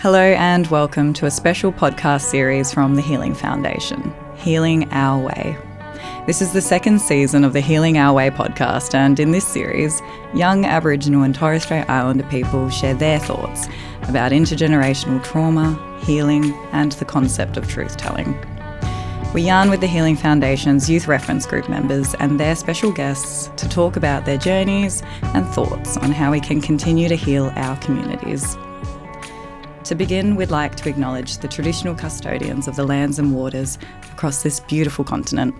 Hello and welcome to a special podcast series from the Healing Foundation, Healing Our Way. This is the second season of the Healing Our Way podcast, and in this series, young Aboriginal and Torres Strait Islander people share their thoughts about intergenerational trauma, healing, and the concept of truth-telling. We yarn with the Healing Foundation's Youth Reference Group members and their special guests to talk about their journeys and thoughts on how we can continue to heal our communities. To begin, we'd like to acknowledge the traditional custodians of the lands and waters across this beautiful continent.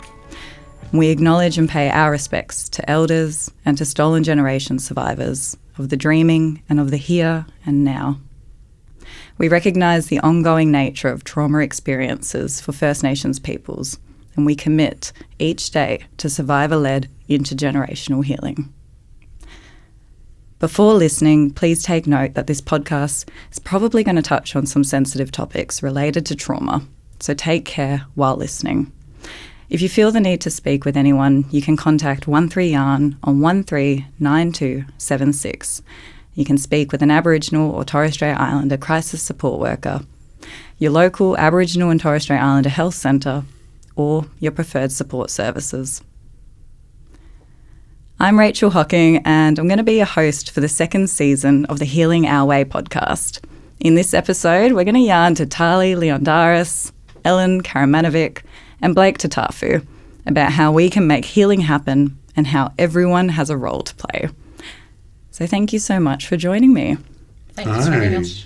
We acknowledge and pay our respects to elders and to stolen generation survivors of the dreaming and of the here and now. We recognise the ongoing nature of trauma experiences for First Nations peoples, and we commit each day to survivor-led intergenerational healing. Before listening, please take note that this podcast is probably going to touch on some sensitive topics related to trauma, so take care while listening. If you feel the need to speak with anyone, you can contact 13YARN on 139276. You can speak with an Aboriginal or Torres Strait Islander crisis support worker, your local Aboriginal and Torres Strait Islander health centre, or your preferred support services. I'm Rachel Hocking, and I'm going to be your host for the second season of the Healing Our Way podcast. In this episode, we're going to yarn to Tarlee Leondaris, Karimanovic, and Blake Tatafu about how we can make healing happen and how everyone has a role to play. So thank you so much for joining me. Thanks for having us.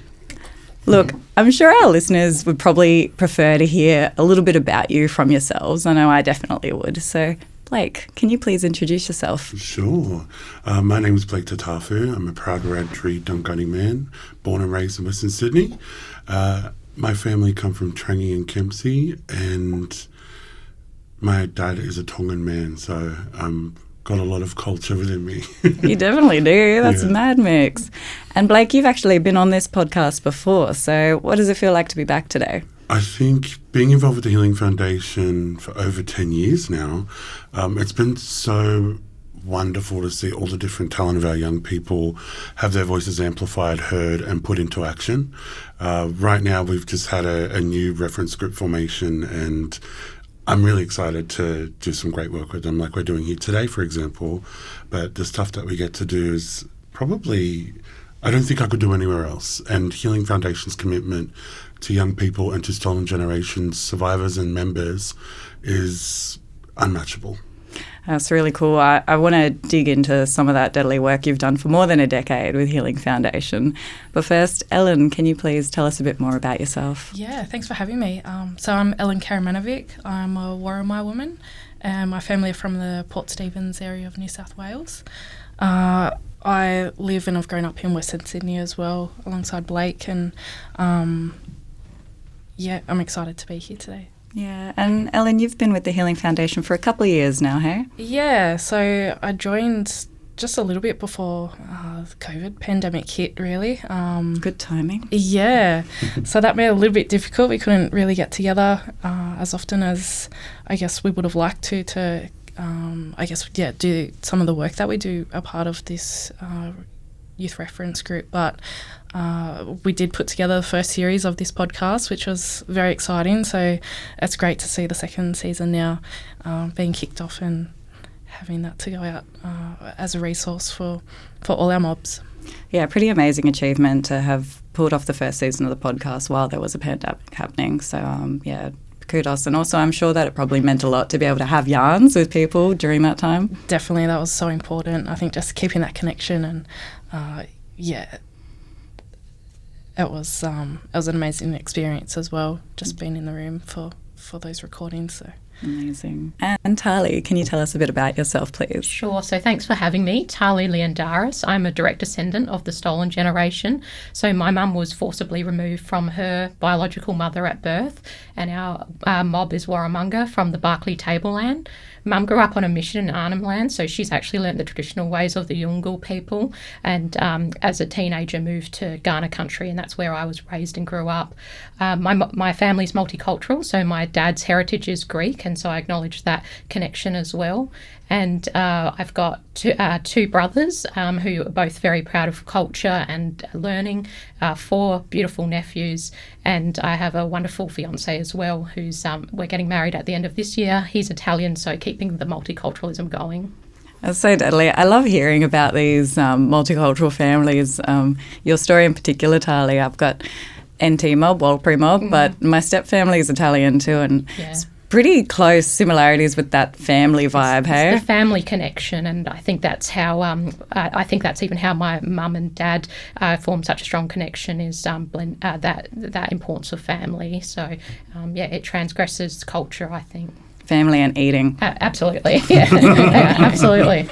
Look, I'm sure our listeners would probably prefer to hear a little bit about you from yourselves. I know I definitely would. So Blake, can you please introduce yourself? Sure. My name is Blake Tatafu. I'm a proud Wiradjuri Dunghutti man, born and raised in Western Sydney. My family come from Trangie and Kempsey, and my dad is a Tongan man, so got a lot of culture within me. You definitely do. That's a mad mix. And Blake, you've actually been on this podcast before, so what does it feel like to be back today? I think being involved with the Healing Foundation for over 10 years now, it's been so wonderful to see all the different talent of our young people have their voices amplified, heard, and put into action. Right now, we've just had a new reference group formation, and I'm really excited to do some great work with them, like we're doing here today, for example. But the stuff that we get to do is probably, I don't think I could do anywhere else. And Healing Foundation's commitment to young people and to stolen generations, survivors and members, is unmatchable. That's really cool. I want to dig into some of that deadly work you've done for more than a decade with Healing Foundation. But first, Ellen, can you please tell us a bit more about yourself? Yeah, thanks for having me. So I'm Karimanovic. I'm a Warramai woman, and my family are from the Port Stephens area of New South Wales. I live and I've grown up in Western Sydney as well, alongside Blake, and I'm excited to be here today. Yeah, and Ellen, you've been with the Healing Foundation for a couple of years now, hey? Yeah, so I joined just a little bit before the COVID pandemic hit, really. Good timing. Yeah, so that made it a little bit difficult. We couldn't really get together as often as I guess we would have liked to do some of the work that we do a part of this youth reference group, but we did put together the first series of this podcast, which was very exciting. So it's great to see the second season now being kicked off and having that to go out as a resource for all our mobs. Yeah, pretty amazing achievement to have pulled off the first season of the podcast while there was a pandemic happening. So, kudos. And also I'm sure that it probably meant a lot to be able to have yarns with people during that time. Definitely, that was so important. I think just keeping that connection and, it was an amazing experience as well, just being in the room for those recordings. So amazing. And Tarlee, can you tell us a bit about yourself, please? Sure. So thanks for having me. Tarlee Leondaris. I'm a direct descendant of the stolen generation. So my mum was forcibly removed from her biological mother at birth, and our mob is Warramunga from the Barkly Tableland. Mum grew up on a mission in Arnhem Land, so she's actually learnt the traditional ways of the Yolngu people, and as a teenager moved to Ghana country, and that's where I was raised and grew up. My family's multicultural, so my dad's heritage is Greek, week, and so I acknowledge that connection as well. And I've got two brothers who are both very proud of culture and learning, 4 beautiful nephews, and I have a wonderful fiancé as well who's we're getting married at the end of this year. He's Italian, so keeping the multiculturalism going. That's so deadly. I love hearing about these multicultural families. Your story in particular, Tarlee, I've got NT mob, Walpri mob, but my step family is Italian too, and it's pretty close similarities with that family vibe, hey? It's the family connection, and I think that's how I think that's even how my mum and dad formed such a strong connection, is that importance of family. So it transgresses culture, I think. Family and eating. Absolutely, yeah, absolutely.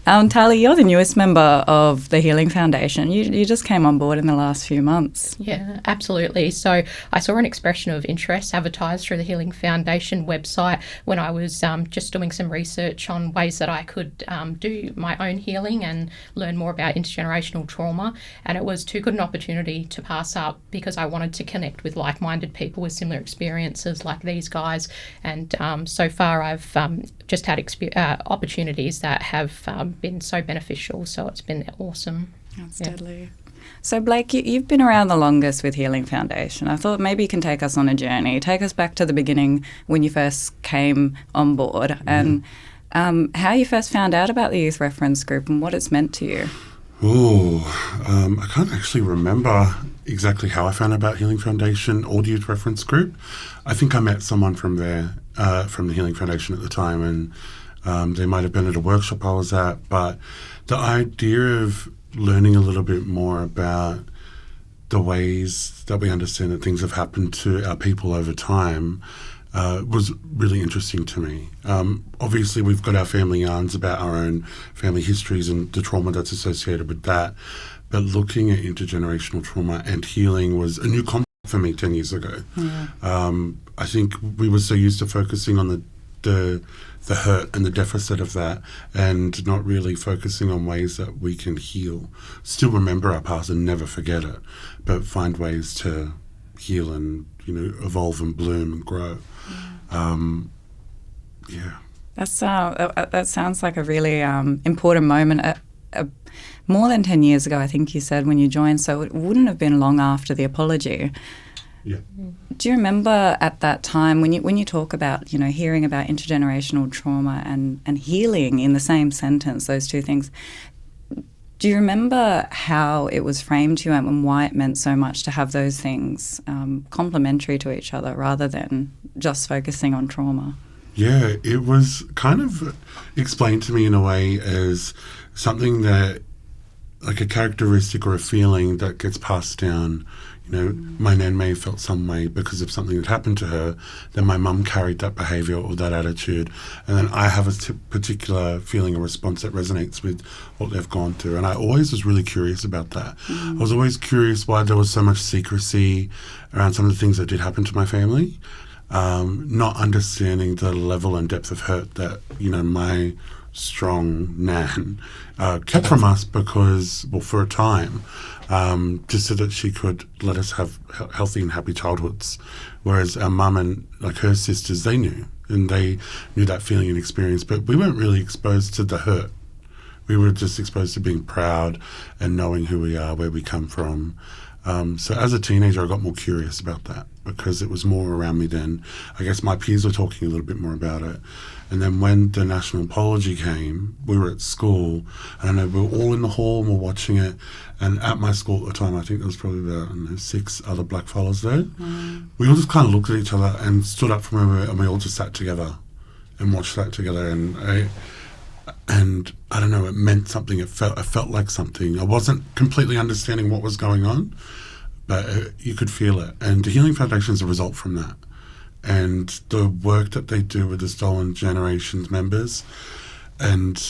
Tarlee, you're the newest member of the Healing Foundation. You just came on board in the last few months. Yeah, absolutely. So I saw an expression of interest advertised through the Healing Foundation website when I was just doing some research on ways that I could do my own healing and learn more about intergenerational trauma. And it was too good an opportunity to pass up, because I wanted to connect with like-minded people with similar experiences like these guys. And so far I've just had opportunities that have been so beneficial, so it's been awesome. That's deadly. So Blake, you've been around the longest with Healing Foundation. I thought maybe you can take us on a journey. Take us back to the beginning when you first came on board and how you first found out about the youth reference group and what it's meant to you. I can't actually remember exactly how I found out about Healing Foundation or the Youth Reference Group. I think I met someone from there, from the Healing Foundation at the time, and they might have been at a workshop I was at. But the idea of learning a little bit more about the ways that we understand that things have happened to our people over time was really interesting to me. Obviously, we've got our family yarns about our own family histories and the trauma that's associated with that. But looking at intergenerational trauma and healing was a new concept for me 10 years ago. Yeah. I think we were so used to focusing on the hurt and the deficit of that, and not really focusing on ways that we can heal. Still remember our past and never forget it, but find ways to heal and evolve and bloom and grow. That sounds like a really important moment. More than 10 years ago, I think you said, when you joined, so it wouldn't have been long after the apology. Yeah. Do you remember at that time when you talk about hearing about intergenerational trauma and healing in the same sentence, those two things? Do you remember how it was framed to you and why it meant so much to have those things complementary to each other rather than just focusing on trauma? Yeah, it was kind of explained to me in a way as something that, like a characteristic or a feeling that gets passed down. My nan may have felt some way because of something that happened to her, then my mum carried that behaviour or that attitude, and then I have a particular feeling or response that resonates with what they've gone through. And I always was really curious about that. I was always curious why there was so much secrecy around some of the things that did happen to my family, not understanding the level and depth of hurt that, my strong nan kept from us because, for a time, just so that she could let us have healthy and happy childhoods. Whereas our mum and her sisters, they knew, and they knew that feeling and experience, but we weren't really exposed to the hurt. We were just exposed to being proud and knowing who we are, where we come from. So as a teenager, I got more curious about that because it was more around me then. I guess my peers were talking a little bit more about it. And then when the national apology came, we were at school, and I know we were all in the hall and we're watching it. And at my school at the time, I think there was probably about 6 other black fellas there. We all just kind of looked at each other and stood up from where we were, and we all just sat together and watched that together. And I don't know, it meant something. It felt like something. I wasn't completely understanding what was going on, but you could feel it. And the Healing Foundation is a result from that. And the work that they do with the Stolen Generations members, and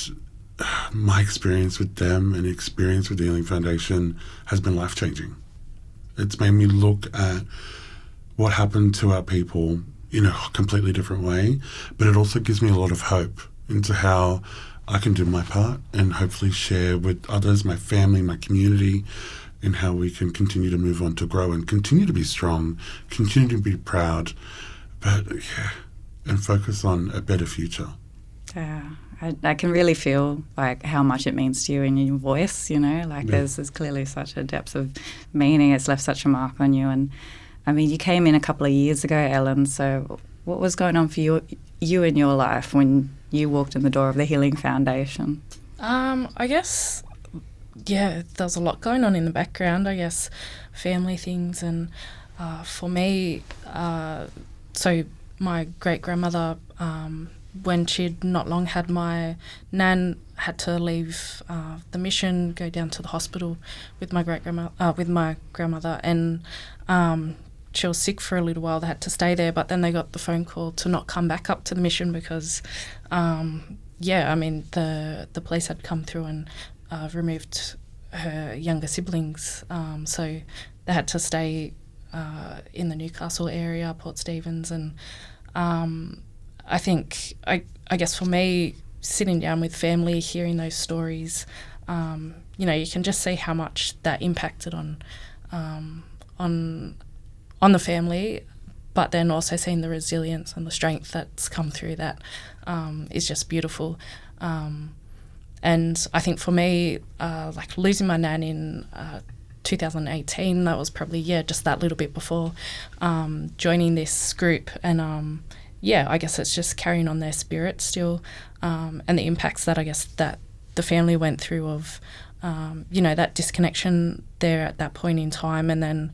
my experience with them and experience with the Healing Foundation has been life-changing. It's made me look at what happened to our people in a completely different way, but it also gives me a lot of hope into how I can do my part and hopefully share with others, my family, my community, in how we can continue to move on to grow and continue to be strong, continue to be proud. But and focus on a better future. Yeah, I can really feel like how much it means to you in your voice, you know, like there's clearly such a depth of meaning. It's left such a mark on you. And I mean, you came in a couple of years ago, Ellen, so what was going on for you in your life when you walked in the door of the Healing Foundation? I guess, there was a lot going on in the background, I guess, family things. And for me, so my great-grandmother, when she'd not long had my nan, had to leave the mission, go down to the hospital with my grandmother, and she was sick for a little while. They had to stay there, but then they got the phone call to not come back up to the mission because, the police had come through and removed her younger siblings, so they had to stay in the Newcastle area, Port Stephens, and I think, I guess for me, sitting down with family, hearing those stories, you can just see how much that impacted on the family, but then also seeing the resilience and the strength that's come through that is just beautiful. And I think for me, like losing my nan in 2018, that was probably, just that little bit before joining this group. And I guess it's just carrying on their spirit still, and the impacts that I guess that the family went through of, that disconnection there at that point in time. And then,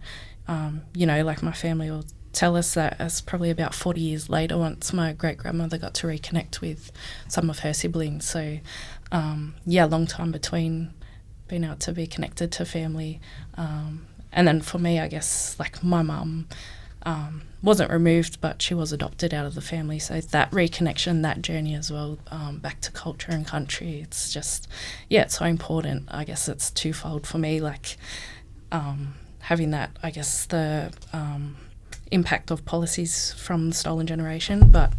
like my family will tell us that it's probably about 40 years later once my great-grandmother got to reconnect with some of her siblings. So, long time between being able to be connected to family. And then for me, I guess, like my mum wasn't removed, but she was adopted out of the family. So that reconnection, that journey as well, back to culture and country, it's just, it's so important. I guess it's twofold for me, like having that, I guess, the impact of policies from the stolen generation, but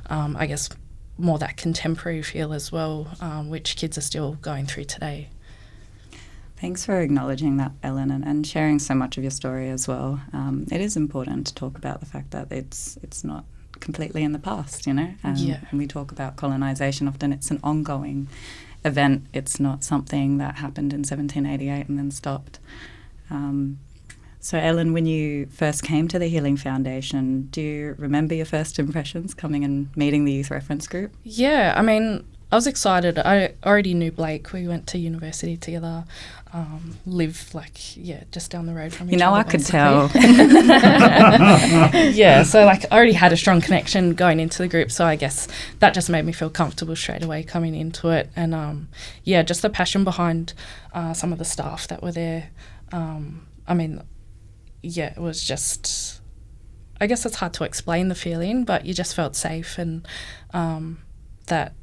I guess more that contemporary feel as well, which kids are still going through today. Thanks for acknowledging that, Ellen, and sharing so much of your story as well. It is important to talk about the fact that it's not completely in the past, you know. When we talk about colonisation, often it's an ongoing event. It's not something that happened in 1788 and then stopped. So, Ellen, when you first came to the Healing Foundation, do you remember your first impressions coming and meeting the youth reference group? Yeah, I mean, I was excited. I already knew Blake. We went to university together, lived just down the road from each other. I could tell. So I already had a strong connection going into the group. So I guess that just made me feel comfortable straight away coming into it. And just the passion behind some of the staff that were there. It was just, I guess it's hard to explain the feeling, but you just felt safe and that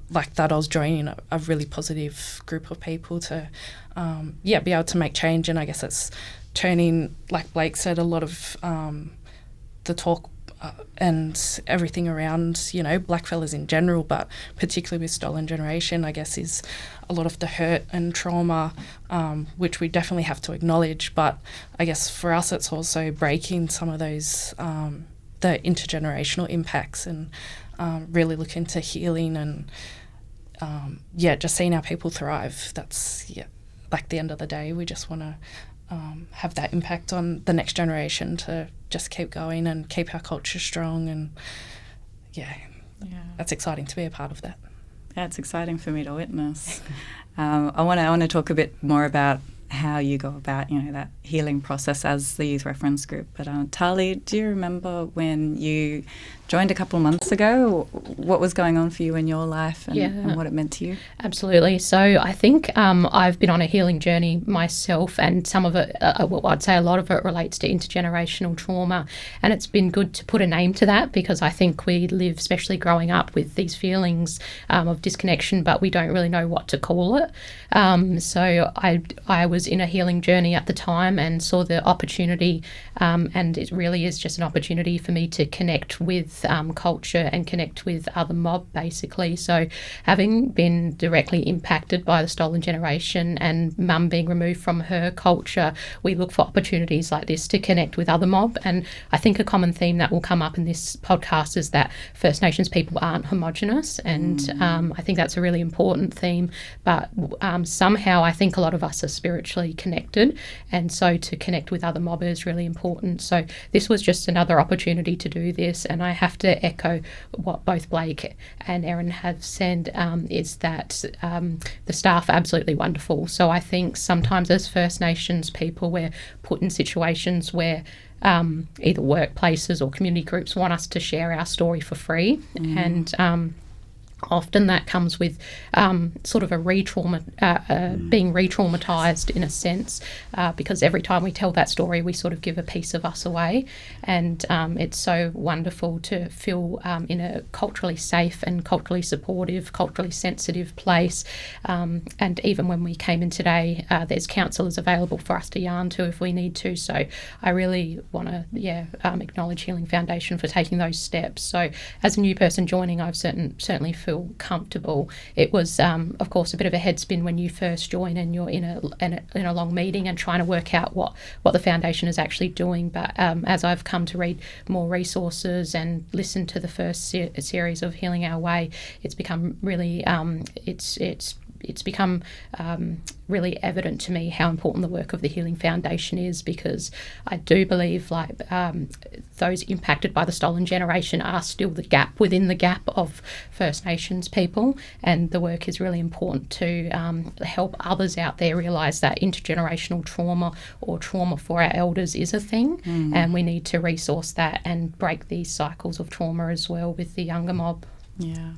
I was joining a really positive group of people to, be able to make change. And I guess it's turning, like Blake said, a lot of the talk and everything around, blackfellas in general, but particularly with stolen generation, I guess, is a lot of the hurt and trauma, which we definitely have to acknowledge. But I guess for us, it's also breaking some of those, the intergenerational impacts and really look into healing and, just seeing our people thrive. That's, like the end of the day, we just want to have that impact on the next generation to just keep going and keep our culture strong. And that's exciting to be a part of that. Yeah, it's exciting for me to witness. I want to talk a bit more about how you go about, that healing process as the youth reference group. But Tarlee, do you remember when you joined a couple of months ago, what was going on for you in your life and what it meant to you? Absolutely. So I think I've been on a healing journey myself, and some of it, I'd say a lot of it relates to intergenerational trauma, and it's been good to put a name to that because I think we live, especially growing up, with these feelings of disconnection, but we don't really know what to call it. So I was in a healing journey at the time and saw the opportunity, and it really is just an opportunity for me to connect with culture and connect with other mob, basically. So having been directly impacted by the stolen generation and mum being removed from her culture, we look for opportunities like this to connect with other mob. And I think a common theme that will come up in this podcast is that First Nations people aren't homogenous, and I think that's a really important theme. But somehow I think a lot of us are spiritually connected, and so to connect with other mob is really important. So this was just another opportunity to do this, and I have to echo what both Blake and Erin have said, is that the staff are absolutely wonderful. So I think sometimes as First Nations people we're put in situations where either workplaces or community groups want us to share our story for free, and often that comes with sort of a being re-traumatised in a sense, because every time we tell that story we sort of give a piece of us away, and it's so wonderful to feel in a culturally safe and culturally supportive, culturally sensitive place, and even when we came in today there's counsellors available for us to yarn to if we need to. So I really want to acknowledge Healing Foundation for taking those steps. So as a new person joining, I've certainly feel comfortable. It was of course a bit of a head spin when you first join and you're in a long meeting and trying to work out what the foundation is actually doing, but as I've come to read more resources and listen to the first series of Healing Our Way, it's become really it's become really evident to me how important the work of the Healing Foundation is, because I do believe those impacted by the stolen generation are still the gap within the gap of First Nations people, and the work is really important to help others out there realise that intergenerational trauma or trauma for our elders is a thing, and we need to resource that and break these cycles of trauma as well with the younger mob. Yeah.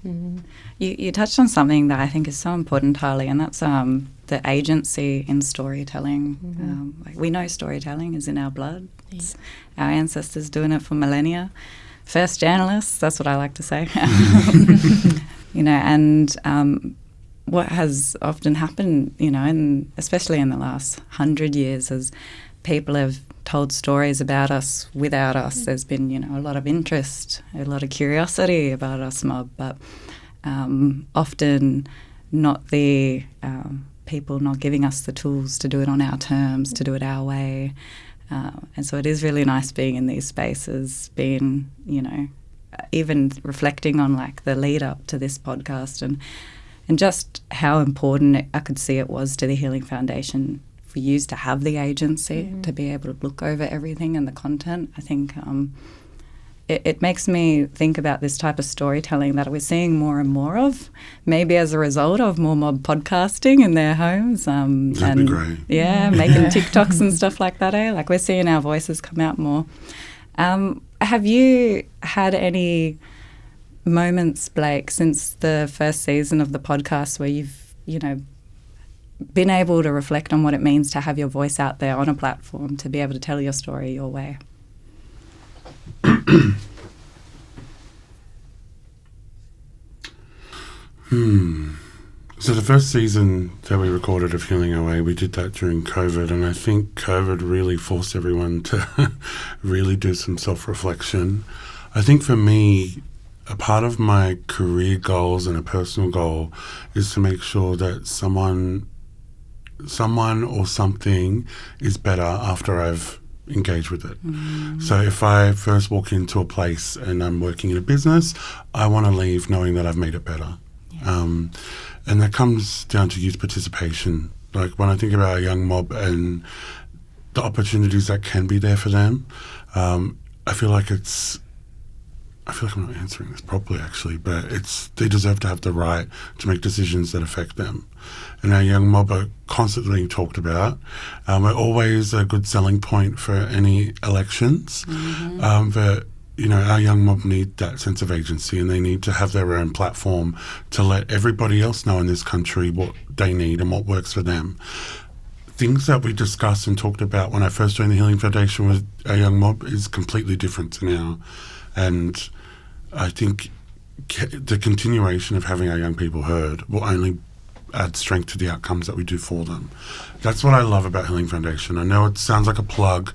You touched on something that I think is so important, Tarlee, and that's the agency in storytelling. We know storytelling is in our blood. It's our ancestors doing it for millennia. First journalists, that's what I like to say. And what has often happened, and especially in the last 100 years, as people have told stories about us without us. There's been, a lot of interest, a lot of curiosity about us mob, but often not the people not giving us the tools to do it on our terms, to do it our way. And so it is really nice being in these spaces, being, even reflecting on the lead up to this podcast and just how important I could see it was to the Healing Foundation for you to have the agency to be able to look over everything and the content. I think it makes me think about this type of storytelling that we're seeing more and more of, maybe as a result of more mob podcasting in their homes. That'd be great. Yeah, making TikToks and stuff like that, eh? We're seeing our voices come out more. Have you had any moments, Blake, since the first season of the podcast where you've, been able to reflect on what it means to have your voice out there on a platform, to be able to tell your story your way? So the first season that we recorded of Healing Our Way, we did that during COVID, and I think COVID really forced everyone to really do some self-reflection. I think for me, a part of my career goals and a personal goal is to make sure that someone or something is better after I've engaged with it. So if I first walk into a place and I'm working in a business, I want to leave knowing that I've made it better. And that comes down to youth participation. When I think about a young mob and the opportunities that can be there for them, I feel like I'm not answering this properly, actually, but they deserve to have the right to make decisions that affect them. And our young mob are constantly being talked about. We're always a good selling point for any elections. But, our young mob need that sense of agency, and they need to have their own platform to let everybody else know in this country what they need and what works for them. Things that we discussed and talked about when I first joined the Healing Foundation with our young mob is completely different to now. And I think the continuation of having our young people heard will only add strength to the outcomes that we do for them. That's what I love about Healing Foundation. I know it sounds like a plug,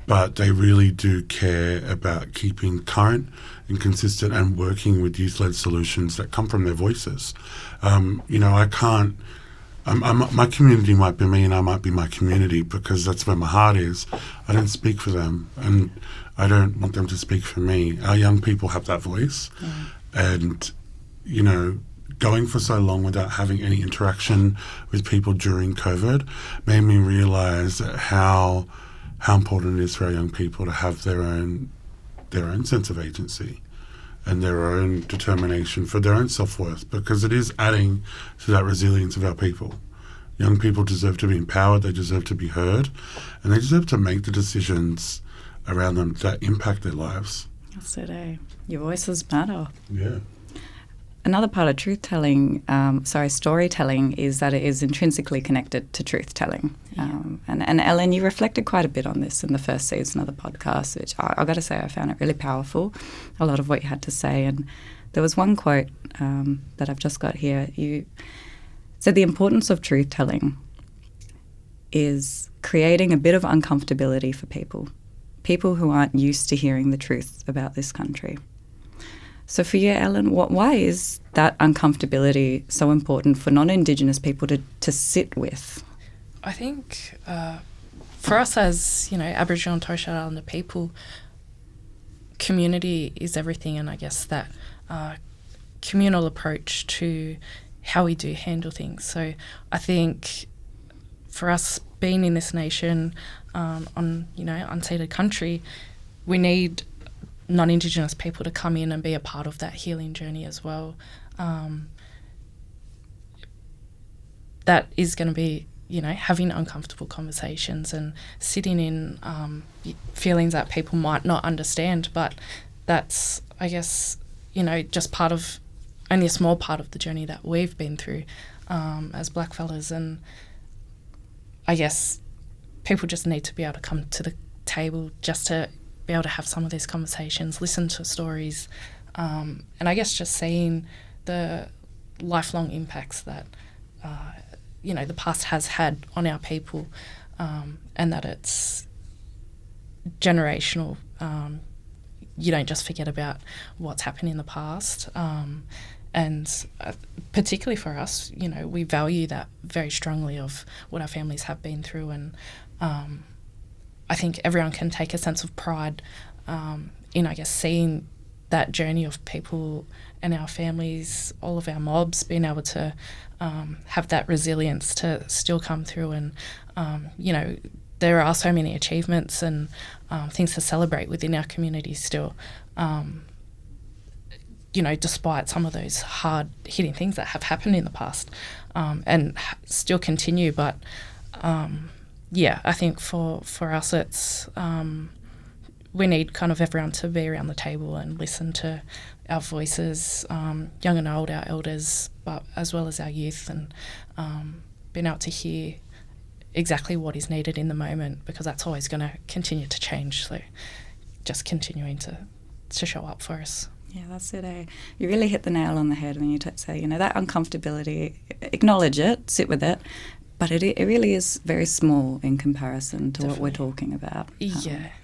but they really do care about keeping current and consistent and working with youth-led solutions that come from their voices. I can't. My community might be me and I might be my community because that's where my heart is. I don't speak for them and I don't want them to speak for me. Our young people have that voice. And, going for so long without having any interaction with people during COVID made me realise how important it is for our young people to have their own sense of agency and their own determination for their own self-worth, because it is adding to that resilience of our people. Young people deserve to be empowered, they deserve to be heard, and they deserve to make the decisions around them that impact their lives. That's it, eh? Your voices matter. Yeah. Another part of storytelling is that it is intrinsically connected to truth-telling. And Ellen, you reflected quite a bit on this in the first season of the podcast, which I've got to say I found it really powerful, a lot of what you had to say. And there was one quote that I've just got here. You said the importance of truth-telling is creating a bit of uncomfortability for people who aren't used to hearing the truth about this country. So for you, Ellen, why is that uncomfortability so important for non-Indigenous people to sit with? I think for us as, Aboriginal and Torres Strait Islander people, community is everything, and I guess that communal approach to how we do handle things. So I think for us being in this nation on unceded country, we need non-Indigenous people to come in and be a part of that healing journey as well. That is going to be, having uncomfortable conversations and sitting in feelings that people might not understand, but that's, I guess, just only a small part of the journey that we've been through as blackfellas. And I guess people just need to be able to come to the table just to be able to have some of these conversations, listen to stories, and I guess just seeing the lifelong impacts that, the past has had on our people, and that it's generational. You don't just forget about what's happened in the past. And particularly for us, we value that very strongly of what our families have been through, and I think everyone can take a sense of pride in, I guess, seeing that journey of people and our families, all of our mobs, being able to have that resilience to still come through. And, there are so many achievements and things to celebrate within our community still, despite some of those hard-hitting things that have happened in the past and still continue. But I think for us it's we need kind of everyone to be around the table and listen to our voices, young and old, our elders, but as well as our youth, and being able to hear exactly what is needed in the moment, because that's always going to continue to change. So just continuing to show up for us. Yeah, that's it, eh? You really hit the nail on the head when you say, that uncomfortability, acknowledge it, sit with it, but it really is very small in comparison to what we're talking about.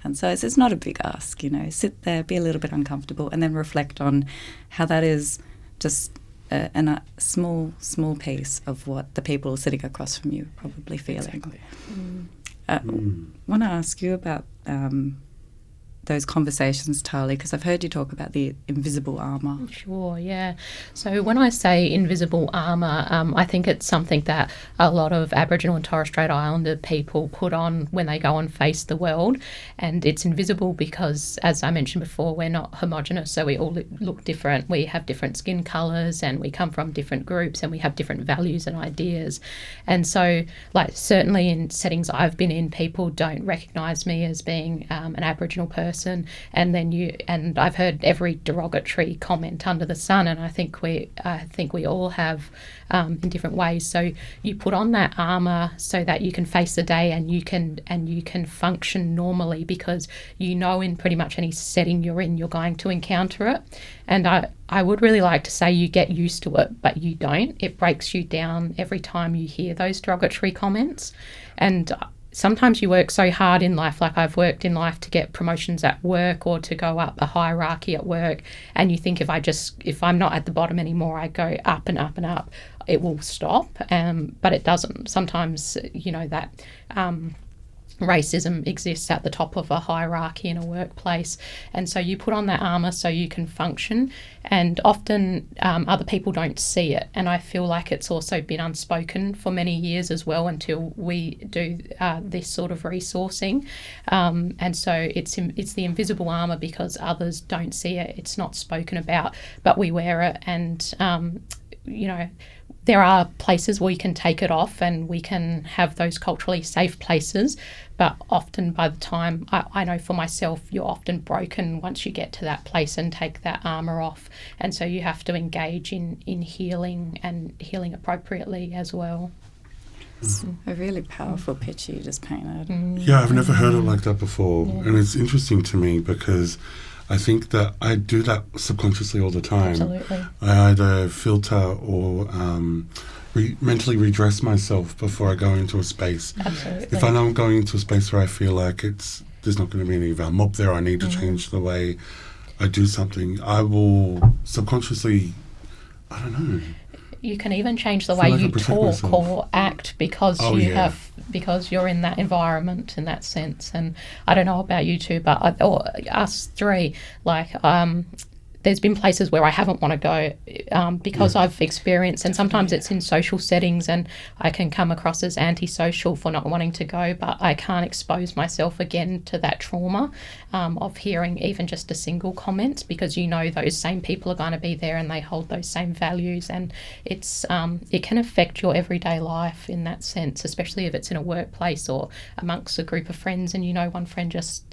And so it's not a big ask, sit there, be a little bit uncomfortable, and then reflect on how that is just a small piece of what the people sitting across from you are probably feeling. Exactly. I want to ask you about those conversations, Tarlee, because I've heard you talk about the invisible armour. Sure, yeah. So when I say invisible armour, I think it's something that a lot of Aboriginal and Torres Strait Islander people put on when they go and face the world. And it's invisible because, as I mentioned before, we're not homogenous, so we all look different. We have different skin colours and we come from different groups and we have different values and ideas. And so, certainly in settings I've been in, people don't recognise me as being an Aboriginal person. And I've heard every derogatory comment under the sun, and I think we all have in different ways. So you put on that armour so that you can face the day and you can function normally, because in pretty much any setting you're in, you're going to encounter it. And I would really like to say you get used to it, but you don't. It breaks you down every time you hear those derogatory comments. And sometimes you work so hard in life, like I've worked in life to get promotions at work or to go up a hierarchy at work, and you think if I'm not at the bottom anymore, I go up and up and up, it will stop, but it doesn't. Sometimes, that racism exists at the top of a hierarchy in a workplace, and so you put on that armour so you can function, and often other people don't see it, and I feel like it's also been unspoken for many years as well until we do this sort of resourcing, and so it's the invisible armour because others don't see it, it's not spoken about, but we wear it, and there are places where you can take it off and we can have those culturally safe places, but often by the time, I know for myself, you're often broken once you get to that place and take that armour off. And so you have to engage in healing and healing appropriately as well. It's a really powerful picture you just painted. Yeah, I've never heard it like that before. Yeah. And it's interesting to me because I think that I do that subconsciously all the time. Absolutely. I either filter or mentally redress myself before I go into a space. Absolutely. If I know I'm going into a space where I feel like there's not going to be any of our mob there, I need to change the way I do something, I will subconsciously, I don't know. You can even change the way you talk or act because because you're in that environment in that sense. And I don't know about you two, but us three, there's been places where I haven't want to go because I've experienced, and sometimes it's in social settings and I can come across as antisocial for not wanting to go, but I can't expose myself again to that trauma of hearing even just a single comment, because those same people are going to be there and they hold those same values, and it can affect your everyday life in that sense, especially if it's in a workplace or amongst a group of friends and one friend just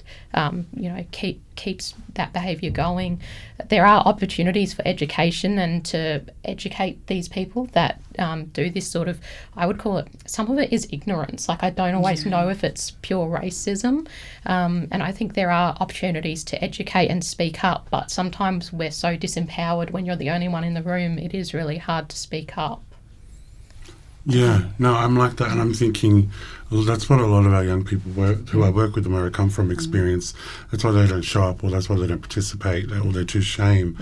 keeps that behaviour going. There are opportunities for education and to educate these people that do this sort of, I would call it, some of it is ignorance. Like I don't always know if it's pure racism, and I think there are opportunities to educate and speak up, but sometimes we're so disempowered when you're the only one in the room, it is really hard to speak up. Yeah, no, I'm like that, and I'm thinking that's what a lot of our young people who I work with and where I come from experience. That's why they don't show up, or that's why they don't participate, or they're too ashamed.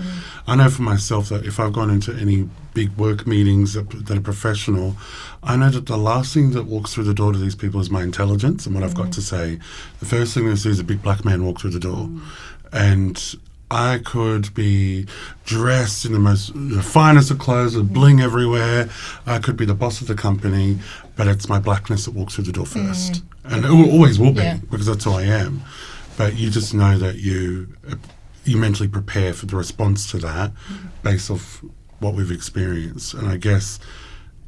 I know for myself that if I've gone into any big work meetings that are professional, I know that the last thing that walks through the door to these people is my intelligence and what I've got to say. The first thing they see is a big black man walk through the door, and I could be dressed in the finest of clothes with bling everywhere. I could be the boss of the company, but it's my blackness that walks through the door first. And it always will be, because that's who I am. But you just know that you mentally prepare for the response to that based off what we've experienced. And I guess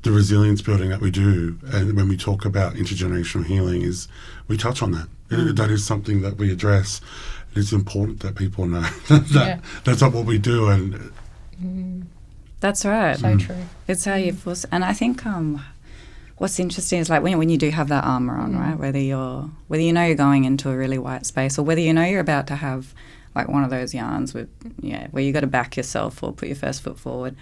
the resilience building that we do, and when we talk about intergenerational healing, is we touch on that. That is something that we address. It's important that people know that's not what we do, and that's right. So true. It's how you force. And I think what's interesting is when you do have that armor on, right? Whether you're going into a really white space, or whether you're about to have like one of those yarns with where you got to back yourself or put your first foot forward.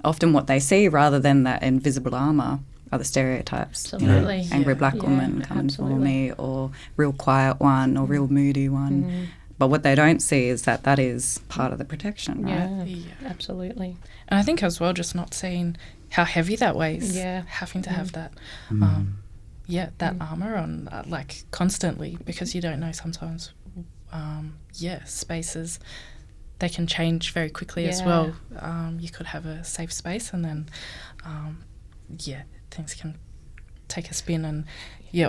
Often, what they see rather than that invisible armor are the stereotypes. Absolutely. Angry black woman coming for me, or real quiet one, or real moody one. But what they don't see is that is part of the protection, right? Yeah, absolutely. And I think as well, just not seeing how heavy that weighs. Yeah. Having to have that, that armour on, constantly, because you don't know sometimes, spaces, they can change very quickly as well. You could have a safe space and then, things can take a spin and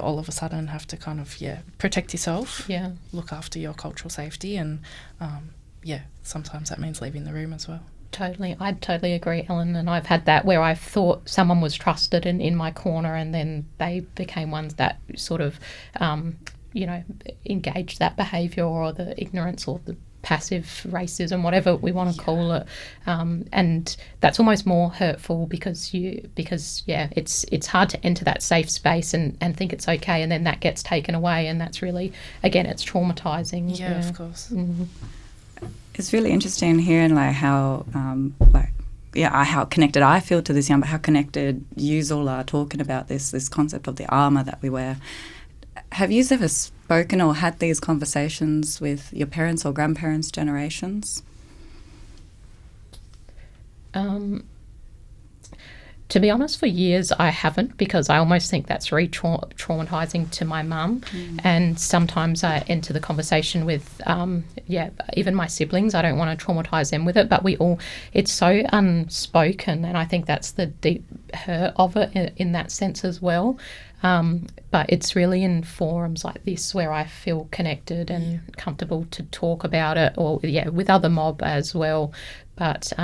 all of a sudden have to kind of protect yourself, look after your cultural safety, and sometimes that means leaving the room as well. Totally. I totally agree, Ellen, and I've had that where I thought someone was trusted and in my corner, and then they became ones that sort of engaged that behaviour or the ignorance or the passive racism, whatever we want to call it, and that's almost more hurtful because it's hard to enter that safe space and think it's okay, and then that gets taken away, and that's really, again, it's traumatizing. Of course. It's really interesting hearing how how connected I feel to this young, but how connected you all are talking about this concept of the armour that we wear. have you ever spoken or had these conversations with your parents or grandparents' generations? To be honest, for years I haven't, because I almost think that's traumatising to my mum. And sometimes I enter the conversation with, even my siblings. I don't want to traumatise them with it, but it's so unspoken, and I think that's the deep hurt of it in that sense as well. But it's really in forums like this where I feel connected and comfortable to talk about it, or with other mob as well. But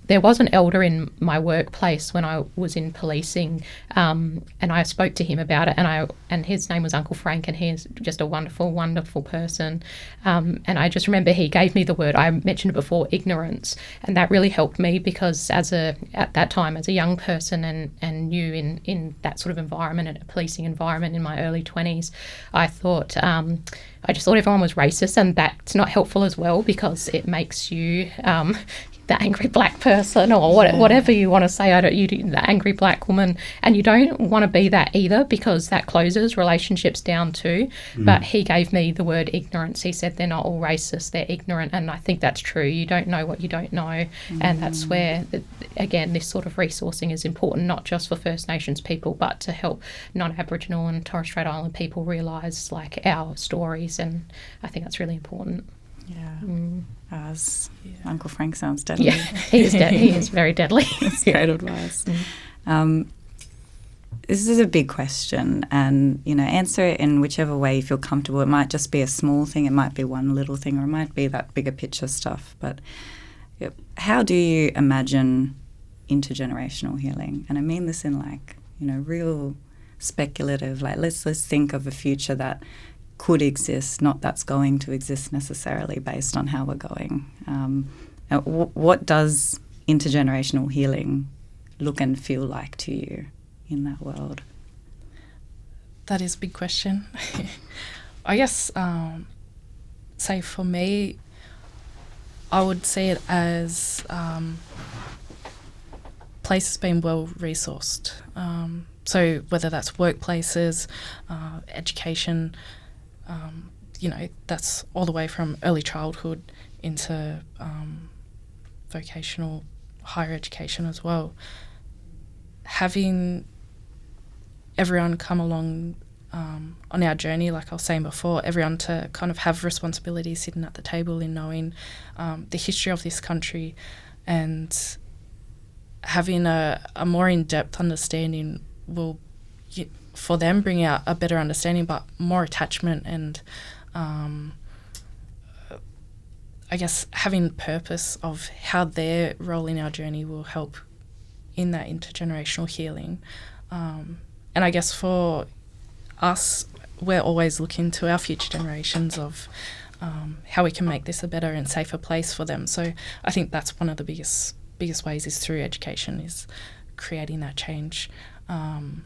there was an elder in my workplace when I was in policing, and I spoke to him about it, and his name was Uncle Frank, and he's just a wonderful, wonderful person. And I just remember he gave me the word, I mentioned it before, ignorance, and that really helped me, because at that time as a young person and new in that sort of environment, in a policing environment in my early 20s, I just thought everyone was racist, and that's not helpful as well, because it makes you the angry black person, or whatever you want to say, the angry black woman, and you don't want to be that either, because that closes relationships down too. But he gave me the word ignorance. He said they're not all racist, they're ignorant, and I think that's true. You don't know what you don't know, and that's where, again, this sort of resourcing is important, not just for First Nations people, but to help non-Aboriginal and Torres Strait Island people realise our stories, and I think that's really important. Uncle Frank sounds deadly. Yeah, he is very deadly. That's great advice. This is a big question, and answer it in whichever way you feel comfortable. It might just be a small thing, it might be one little thing, or it might be that bigger picture stuff. But how do you imagine intergenerational healing? And I mean this in real speculative, let's think of a future that could exist, not that's going to exist necessarily based on how we're going. What does intergenerational healing look and feel like to you in that world? That is a big question. I guess, say for me, I would see it as places being well resourced. So whether that's workplaces, education, that's all the way from early childhood into vocational higher education as well. Having everyone come along on our journey, like I was saying before, everyone to kind of have responsibility sitting at the table in knowing the history of this country, and having a more in-depth understanding will, for them, bring out a better understanding, but more attachment, and I guess having purpose of how their role in our journey will help in that intergenerational healing. And I guess for us, we're always looking to our future generations of how we can make this a better and safer place for them. So I think that's one of the biggest ways is through education, is creating that change. That's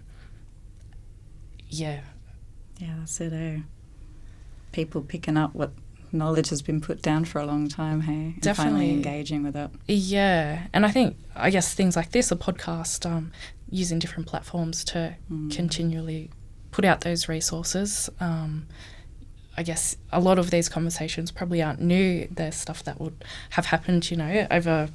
it. People picking up what knowledge has been put down for a long time, hey? And definitely finally engaging with it. Yeah, and I guess things like this, a podcast, using different platforms to continually put out those resources. I guess a lot of these conversations probably aren't new. They're stuff that would have happened, over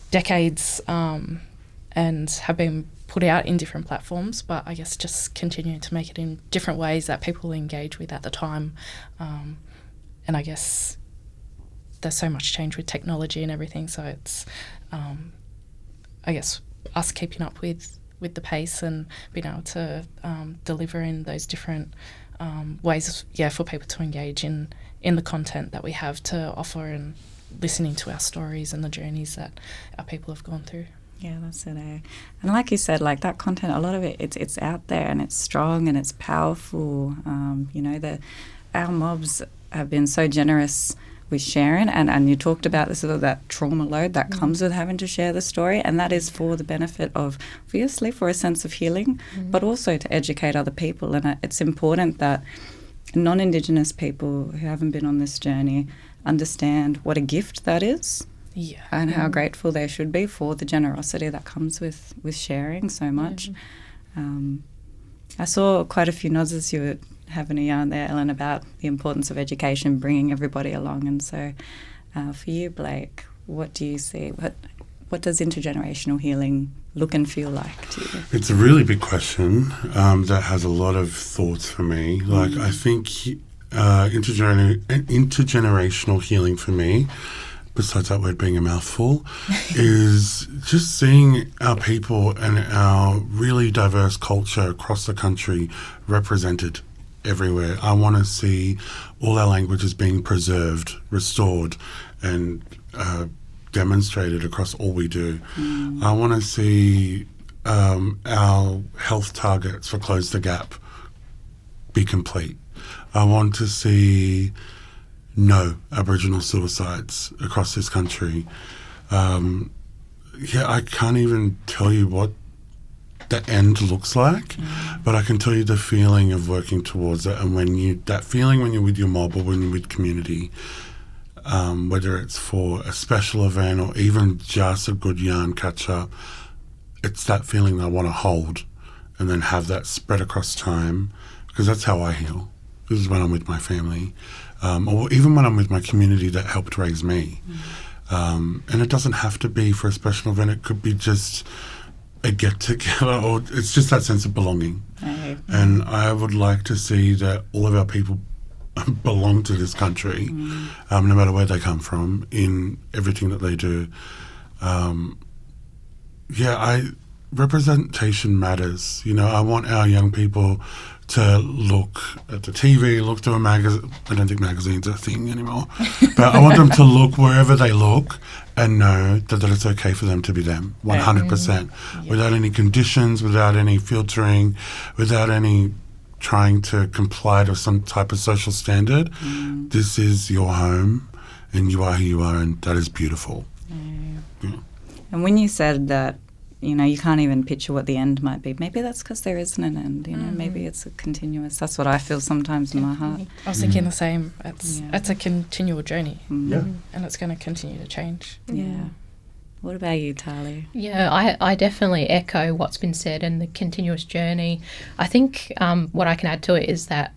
decades, and have been put out in different platforms, but I guess just continuing to make it in different ways that people engage with at the time. And I guess there's so much change with technology and everything, so it's I guess us keeping up with the pace and being able to deliver in those different ways for people to engage in the content that we have to offer, and listening to our stories and the journeys that our people have gone through. Yeah, that's it. And like you said, that content, a lot of it, it's out there and it's strong and it's powerful. Our mobs have been so generous with sharing, and you talked about this, that trauma load that comes with having to share the story, and that is for the benefit of, obviously, for a sense of healing, but also to educate other people. And it's important that non-Indigenous people who haven't been on this journey understand what a gift that is. Yeah. And how grateful they should be for the generosity that comes with sharing so much. I saw quite a few nods as you were having a yarn there, Ellen, about the importance of education, bringing everybody along. And so for you, Blake, what do you see? What does intergenerational healing look and feel like to you? It's a really big question that has a lot of thoughts for me. Like, I think intergenerational healing for me, besides that word being a mouthful, is just seeing our people and our really diverse culture across the country represented everywhere. I want to see all our languages being preserved, restored, and demonstrated across all we do. I want to see our health targets for Close the Gap be complete. I want to see no Aboriginal suicides across this country. I can't even tell you what the end looks like, but I can tell you the feeling of working towards it. And that feeling when you're with your mob or when you're with community, whether it's for a special event or even just a good yarn catch up, it's that feeling that I want to hold and then have that spread across time, because that's how I heal. This is when I'm with my family, or even when I'm with my community that helped raise me. And it doesn't have to be for a special event. It could be just a get-together, or it's just that sense of belonging. Right. And I would like to see that all of our people belong to this country, no matter where they come from, in everything that they do. Representation matters. You know, I want our young people to look at the TV, look to a magazine. I don't think magazines are a thing anymore. But I want them to look wherever they look and know that it's okay for them to be them, 100%, without any conditions, without any filtering, without any trying to comply to some type of social standard. This is your home and you are who you are, and that is beautiful. Yeah. And when you said that, you know, you can't even picture what the end might be, maybe that's because there isn't an end, you know, maybe it's a continuous. That's what I feel sometimes in my heart. I was thinking the same. It's a continual journey, and it's going to continue to change. Yeah. What about you, Tarlee? Yeah, I definitely echo what's been said and the continuous journey. I think what I can add to it is that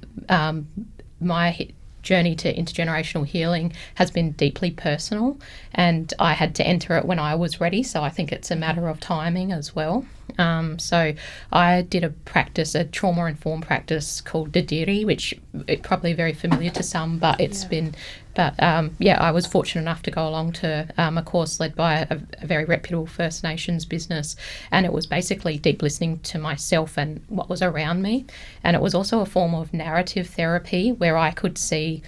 my journey to intergenerational healing has been deeply personal, and I had to enter it when I was ready, so I think it's a matter of timing as well. So I did a trauma-informed practice called Dadiri, which is probably very familiar to some, but I was fortunate enough to go along to a course led by a very reputable First Nations business, and it was basically deep listening to myself and what was around me, and it was also a form of narrative therapy where I could see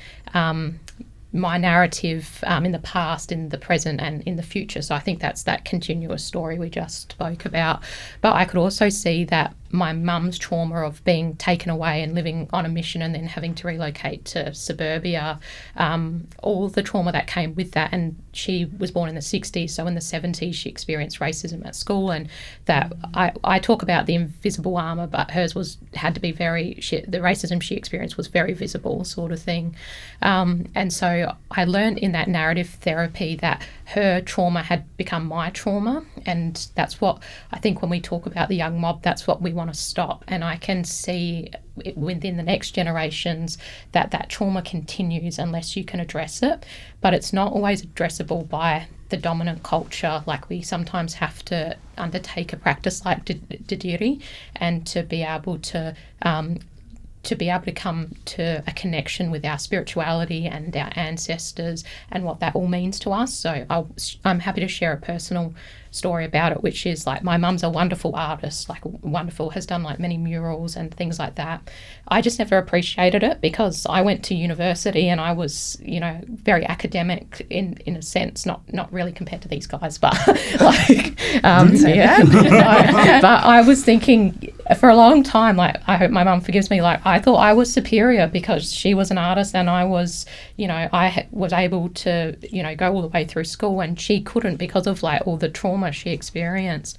my narrative in the past, in the present, and in the future. So I think that's that continuous story we just spoke about. But I could also see that my mum's trauma of being taken away and living on a mission and then having to relocate to suburbia, all the trauma that came with that. And she was born in the 60s, so in the 70s she experienced racism at school, and that I talk about the invisible armour, but hers had to be the racism she experienced was very visible, sort of thing. And so I learned in that narrative therapy that her trauma had become my trauma, and that's what I think when we talk about the young mob, that's what we want to stop. And I can see within the next generations that trauma continues unless you can address it, but it's not always addressable by the dominant culture. Like, we sometimes have to undertake a practice like Dadiri and to be able to come to a connection with our spirituality and our ancestors and what that all means to us. So I'm happy to share a personal story about it, which is like, my mum's a wonderful artist, has done like many murals and things like that. I just never appreciated it because I went to university and I was, you know, very academic in a sense, not really compared to these guys, but like, but I was thinking for a long time, like, I hope my mum forgives me, like, I thought I was superior because she was an artist and I was, you know, I was able to, you know, go all the way through school, and she couldn't because of like all the trauma she experienced.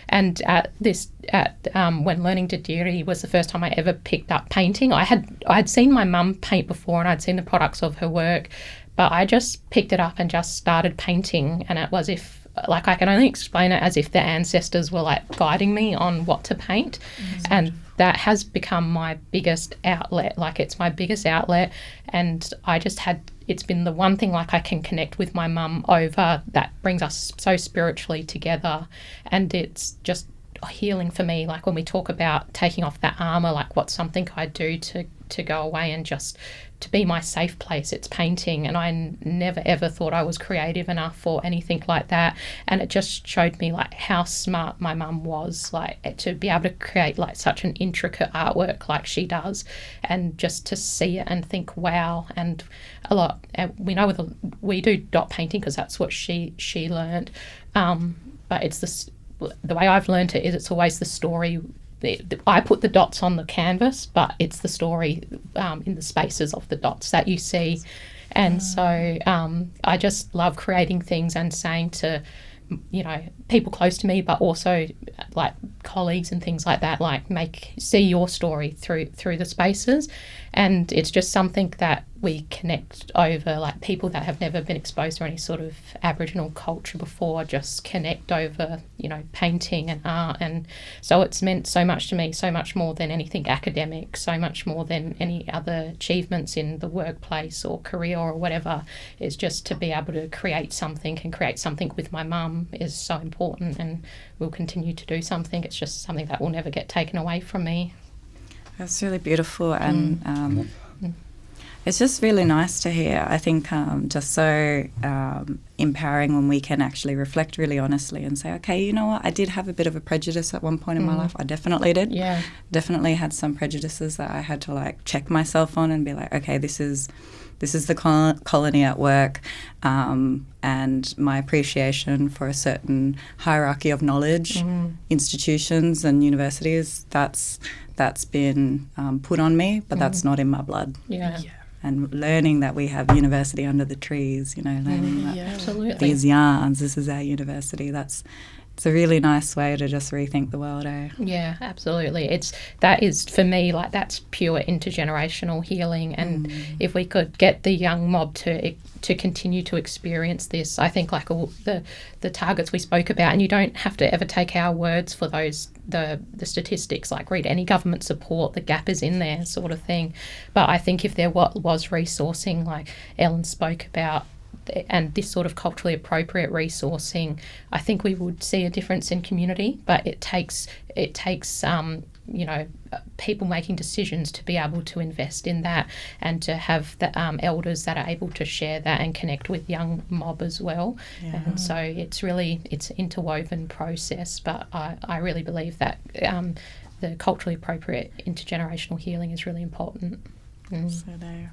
And when learning Dadiri was the first time I ever picked up painting. I'd seen my mum paint before and I'd seen the products of her work, but I just picked it up and just started painting, and it was like, I can only explain it as if the ancestors were like guiding me on what to paint. And that has become my biggest outlet. Like, it's my biggest outlet, and it's been the one thing, like, I can connect with my mum over, that brings us so spiritually together, and it's just healing for me. Like, when we talk about taking off that armour, like, what's something I do to go away and just to be my safe place, it's painting, and I never ever thought I was creative enough or anything like that, and it just showed me, like, how smart my mum was, like, to be able to create, like, such an intricate artwork like she does, and just to see it and think, wow. And we do dot painting because that's what she learned, but it's the way I've learned it is it's always the story. I put the dots on the canvas, but it's the story in the spaces of the dots that you see. And so I just love creating things and saying to, people close to me, but also like colleagues and things like that, like see your story through the spaces. And it's just something that we connect over, like people that have never been exposed to any sort of Aboriginal culture before, just connect over, painting and art. And so it's meant so much to me, so much more than anything academic, so much more than any other achievements in the workplace or career or whatever. Is just to be able to create something and create something with my mum is so important, and we'll continue to do something. It's just something that will never get taken away from me. That's really beautiful, and it's just really nice to hear. I think just so empowering when we can actually reflect really honestly and say, okay, you know what, I did have a bit of a prejudice at one point in my life. I definitely did. Yeah. Definitely had some prejudices that I had to like check myself on and be like, okay, this is the colony at work, and my appreciation for a certain hierarchy of knowledge, institutions and universities, that's been put on me, but that's not in my blood. Yeah. And learning that we have university under the trees, learning that absolutely. these yarns, this is our university, it's a really nice way to just rethink the world, eh? Yeah, absolutely. That is for me, like, that's pure intergenerational healing, and if we could get the young mob to continue to experience this, I think, like, all the targets we spoke about, and you don't have to ever take our words for those, the statistics, like read any government support, the gap is in there sort of thing. But I think if there was resourcing, like Ellen spoke about, and this sort of culturally appropriate resourcing, I think we would see a difference in community. But it takes people making decisions to be able to invest in that, and to have the elders that are able to share that and connect with young mob as well. Yeah. And so it's an interwoven process, but I really believe that the culturally appropriate intergenerational healing is really important. So there.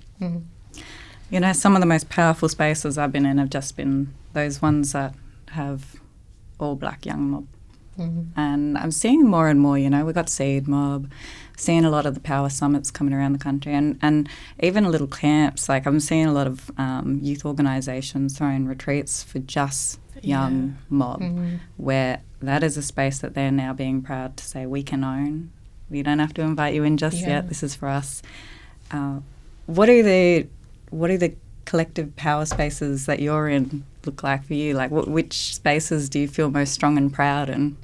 Some of the most powerful spaces I've been in have just been those ones that have all black young mob. And I'm seeing more and more, we've got Seed Mob, seeing a lot of the power summits coming around the country, and even little camps. Like, I'm seeing a lot of youth organisations throwing retreats for just young mob, where that is a space that they're now being proud to say, we can own. We don't have to invite you in just yet. This is for us. What are the collective power spaces that you're in look like for you? Like, which spaces do you feel most strong and proud in?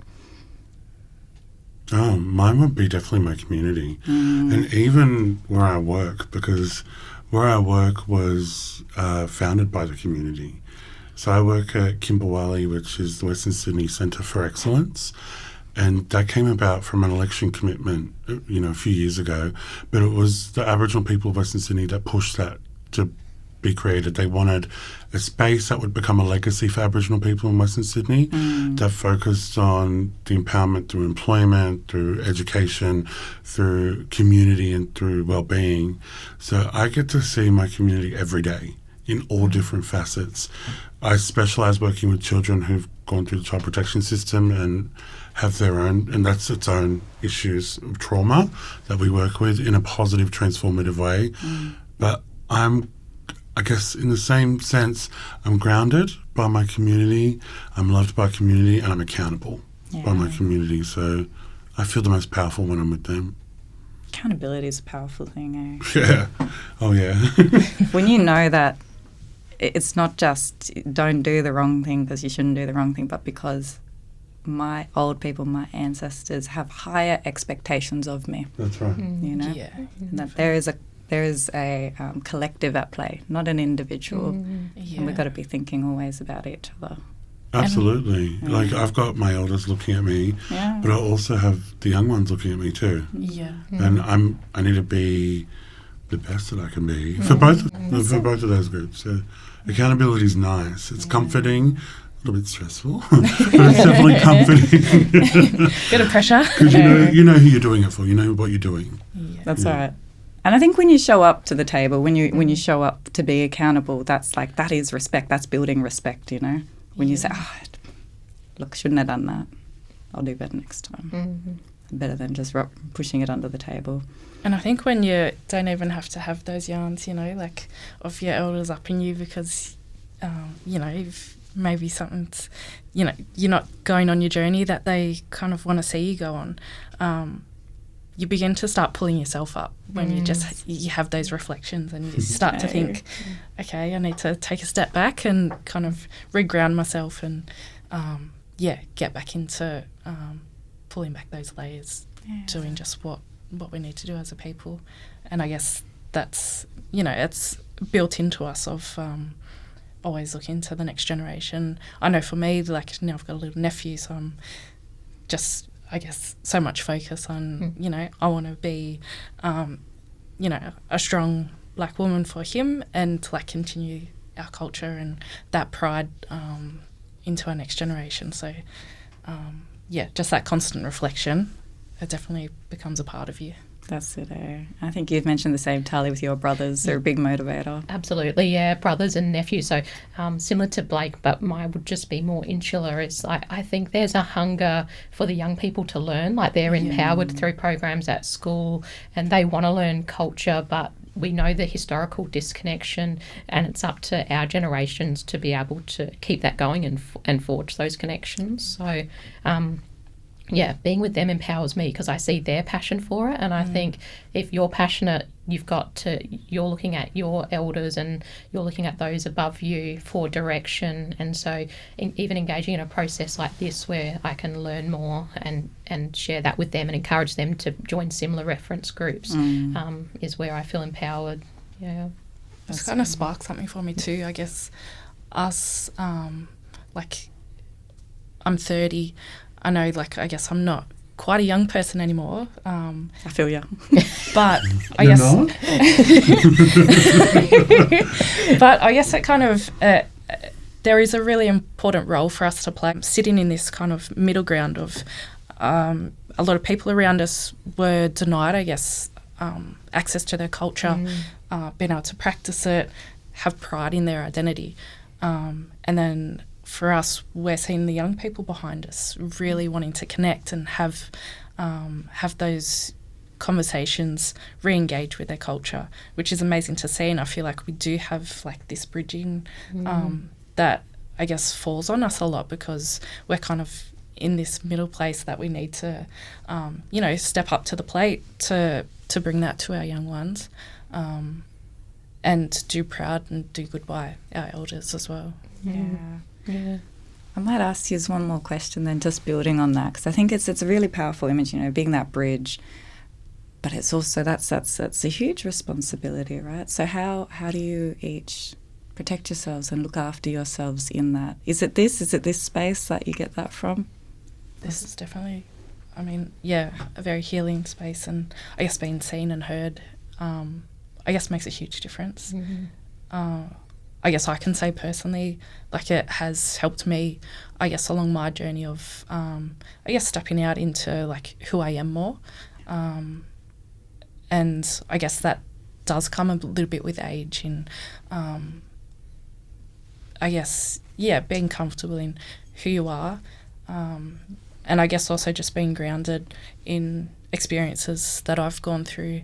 Oh, mine would be definitely my community. And even where I work, because where I work was founded by the community. So I work at Kimberwali, which is the Western Sydney Centre for Excellence. And that came about from an election commitment, a few years ago. But it was the Aboriginal people of Western Sydney that pushed that to be created. They wanted a space that would become a legacy for Aboriginal people in Western Sydney that focused on the empowerment through employment, through education, through community and through well-being. So I get to see my community every day in all different facets. I specialise working with children who've gone through the child protection system and have their own, and that's its own issues of trauma that we work with in a positive, transformative way. But I guess in the same sense, I'm grounded by my community, I'm loved by community, and I'm accountable by my community. So I feel the most powerful when I'm with them. Accountability is a powerful thing, eh? Yeah. Oh, yeah. When you know that it's not just don't do the wrong thing because you shouldn't do the wrong thing, but because my old people, my ancestors, have higher expectations of me. That's right. You know, Yeah. and that there is a collective at play, not an individual, and we've got to be thinking always about each other. Absolutely. Like, I've got my elders looking at me, but I also have the young ones looking at me too. Yeah. And I need to be the best that I can be for both of those groups. So accountability is nice. It's comforting, a little bit stressful, but it's definitely comforting. Bit of pressure. Because you know who you're doing it for. You know what you're doing. Yeah. That's right. And I think when you show up to the table, when you show up to be accountable, that is respect. That's building respect, you know. When you say, look, shouldn't have done that. I'll do better next time. Better than just pushing it under the table. And I think when you don't even have to have those yarns, you know, like of your elders upping you because, you know, if maybe something's, you know, you're not going on your journey that they kind of want to see you go on, you begin to start pulling yourself up when you have those reflections and you start to think, okay, I need to take a step back and kind of reground myself and, get back into pulling back those layers, doing just what we need to do as a people. And I guess that's, you know, it's built into us of always looking to the next generation. I know for me, like, now I've got a little nephew, so I'm just, I guess, so much focus on, you know, I want to be, you know, a strong black woman for him and to, like, continue our culture and that pride into our next generation. So, just that constant reflection, it definitely becomes a part of you. That's it. I think you've mentioned the same, Tarlee, with your brothers. They're a big motivator. Absolutely, yeah, brothers and nephews. So similar to Blake, but mine would just be more insular. It's like, I think there's a hunger for the young people to learn. Like, they're empowered through programs at school and they want to learn culture, but we know the historical disconnection, and it's up to our generations to be able to keep that going and forge those connections. So being with them empowers me because I see their passion for it, and I think if you're passionate, you're looking at your elders and you're looking at those above you for direction. And so even engaging in a process like this where I can learn more and share that with them and encourage them to join similar reference groups is where I feel empowered. Yeah, it's kind of sparked something for me too, I guess. Us, like, I'm 30. I know, like, I guess I'm not quite a young person anymore. I feel you. But I You're guess... not? But I guess it kind of... there is a really important role for us to play. Sitting in this kind of middle ground of a lot of people around us were denied, I guess, access to their culture, being able to practice it, have pride in their identity. And then... for us, we're seeing the young people behind us really wanting to connect and have those conversations, re-engage with their culture, which is amazing to see. And I feel like we do have, like, this bridging that I guess falls on us a lot because we're kind of in this middle place that we need to, you know, step up to the plate to bring that to our young ones and do proud and do good by our elders as well. Yeah. I might ask you one more question then, just building on that, because I think it's a really powerful image, you know, being that bridge, but it's also that's a huge responsibility, right? So how do you each protect yourselves and look after yourselves in that? Is it this space that you get that from? This is definitely, I mean, a very healing space, and I guess being seen and heard, I guess makes a huge difference. I guess I can say personally, like, it has helped me, I guess, along my journey of, I guess, stepping out into, like, who I am more. And I guess that does come a little bit with age and, I guess, being comfortable in who you are. And I guess also just being grounded in experiences that I've gone through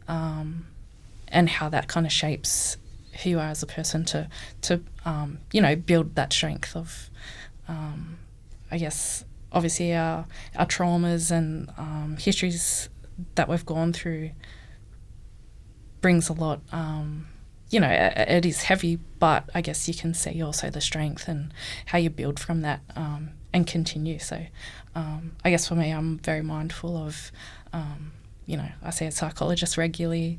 and how that kind of shapes who you are as a person to you know, build that strength of, I guess, obviously our traumas and histories that we've gone through brings a lot, you know, it is heavy, but I guess you can see also the strength and how you build from that and continue. So I guess for me, I'm very mindful of, I see a psychologist regularly,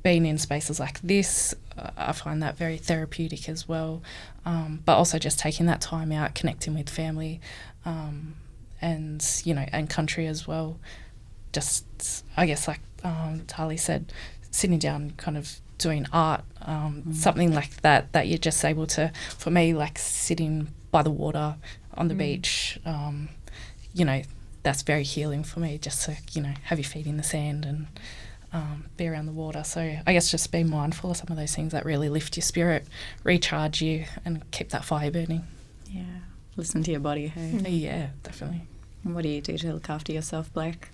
being in spaces like this, I find that very therapeutic as well. But also just taking that time out, connecting with family, and country as well. Just, I guess, like Tarlee said, sitting down, kind of doing art, something like that you're just able to, for me, like sitting by the water on the beach, that's very healing for me, just to, have your feet in the sand and be around the water. So I guess just be mindful of some of those things that really lift your spirit, recharge you, and keep that fire burning. Yeah. Listen to your body, hey? Yeah, definitely. And what do you do to look after yourself, Blake?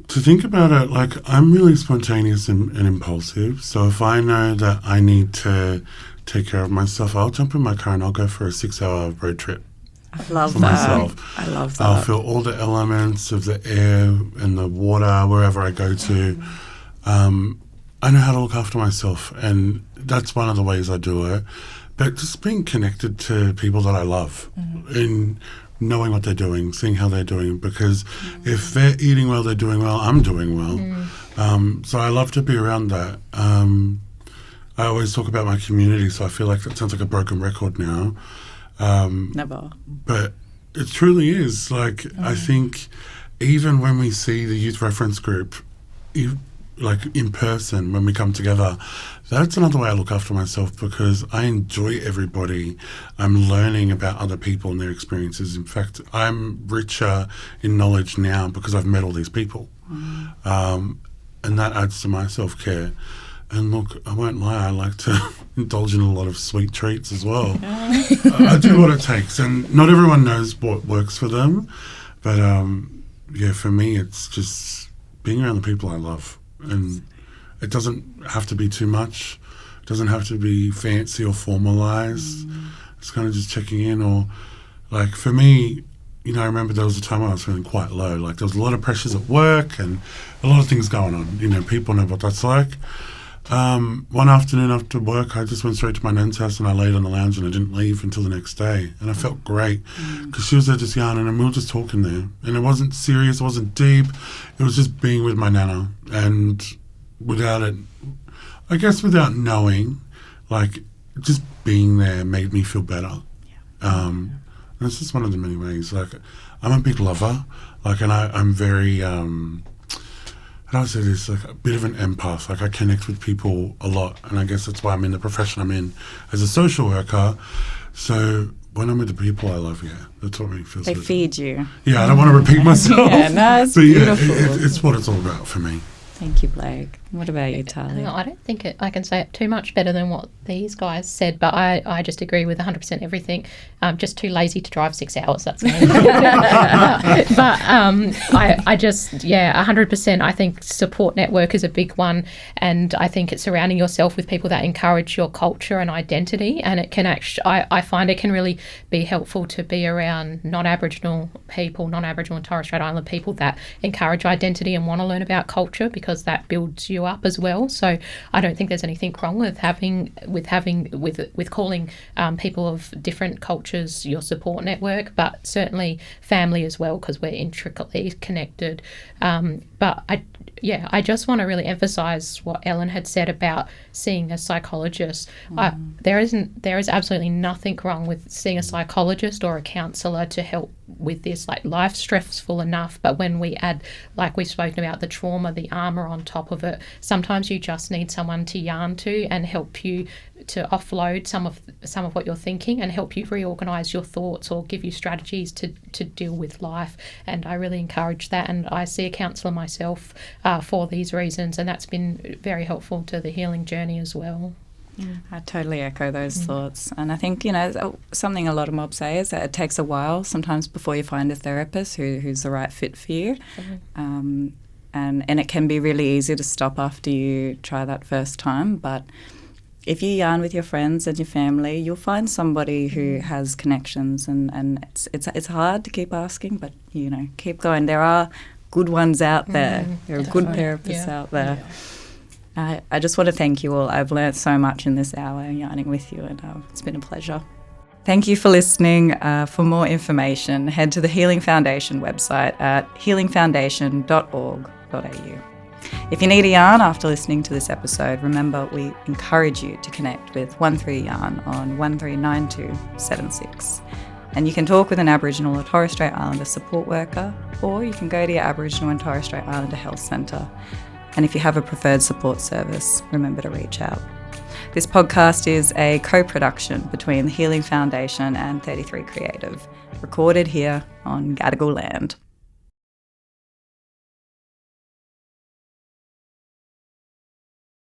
To think about it, like, I'm really spontaneous and impulsive. So if I know that I need to take care of myself, I'll jump in my car and I'll go for a 6-hour road trip. I love for that. myself. I love that. I'll feel all the elements of the air and the water wherever I go to. I know how to look after myself, and that's one of the ways I do it. But just being connected to people that I love and knowing what they're doing, seeing how they're doing, because if they're eating well, they're doing well, I'm doing well. So I love to be around that. I always talk about my community, so I feel like that sounds like a broken record now. Never. But it truly is. Like, I think even when we see the youth reference group, like in person, when we come together, that's another way I look after myself, because I enjoy everybody. I'm learning about other people and their experiences. In fact, I'm richer in knowledge now because I've met all these people. And that adds to my self-care. And look, I won't lie, I like to indulge in a lot of sweet treats as well. I do what it takes, and not everyone knows what works for them. But for me, it's just being around the people I love. And it doesn't have to be too much. It doesn't have to be fancy or formalized. It's kind of just checking in. Or, like, for me, I remember there was a time I was feeling quite low. Like, there was a lot of pressures at work and a lot of things going on. People know what that's like. One afternoon after work, I just went straight to my nan's house and I laid on the lounge and I didn't leave until the next day. And I felt great because she was there just yarning and we were just talking there. And it wasn't serious, it wasn't deep. It was just being with my nana. And without knowing, like, just being there made me feel better. And it's just one of the many ways. Like, I'm a big lover. Like, and I'm very... how do I say this? Like, a bit of an empath. Like, I connect with people a lot, and I guess that's why I'm in the profession I'm in as a social worker. So when I'm with the people I love, that's what really feels good. They feed you. Yeah, I don't want to repeat myself. It's beautiful. It's what it's all about for me. Thank you, Blake. What about you, Tarlee? I don't think I can say it too much better than what these guys said, but I just agree with 100% everything. I'm just too lazy to drive 6 hours, that's me. but I just, 100%, I think support network is a big one, and I think it's surrounding yourself with people that encourage your culture and identity, and it can actually, I find it can really be helpful to be around non-Aboriginal people, non-Aboriginal and Torres Strait Islander people that encourage identity and want to learn about culture, because that builds you up as well. So I don't think there's anything wrong with calling people of different cultures your support network, but certainly family as well, because we're intricately connected. But I just want to really emphasize what Ellen had said about seeing a psychologist. There is absolutely nothing wrong with seeing a psychologist or a counsellor to help with this. Like, life's stressful enough, but when we add, like we've spoken about, the trauma, the armour on top of it, sometimes you just need someone to yarn to and help you to offload some of what you're thinking and help you reorganise your thoughts or give you strategies to deal with life. And I really encourage that, and I see a counsellor myself for these reasons, and that's been very helpful to the healing journey as well. I totally echo those thoughts. And I think, something a lot of mobs say is that it takes a while sometimes before you find a therapist who's the right fit for you. And it can be really easy to stop after you try that first time. But if you yarn with your friends and your family, you'll find somebody who has connections. And it's hard to keep asking, but, keep going. There are good ones out there. There are good therapists out there. I just want to thank you all. I've learnt so much in this hour yarning with you, and it's been a pleasure. Thank you for listening. For more information, head to the Healing Foundation website at healingfoundation.org.au. If you need a yarn after listening to this episode, remember we encourage you to connect with 13Yarn on 139276. And you can talk with an Aboriginal or Torres Strait Islander support worker, or you can go to your Aboriginal and Torres Strait Islander Health Centre. And if you have a preferred support service, remember to reach out. This podcast is a co-production between the Healing Foundation and 33 Creative, recorded here on Gadigal land.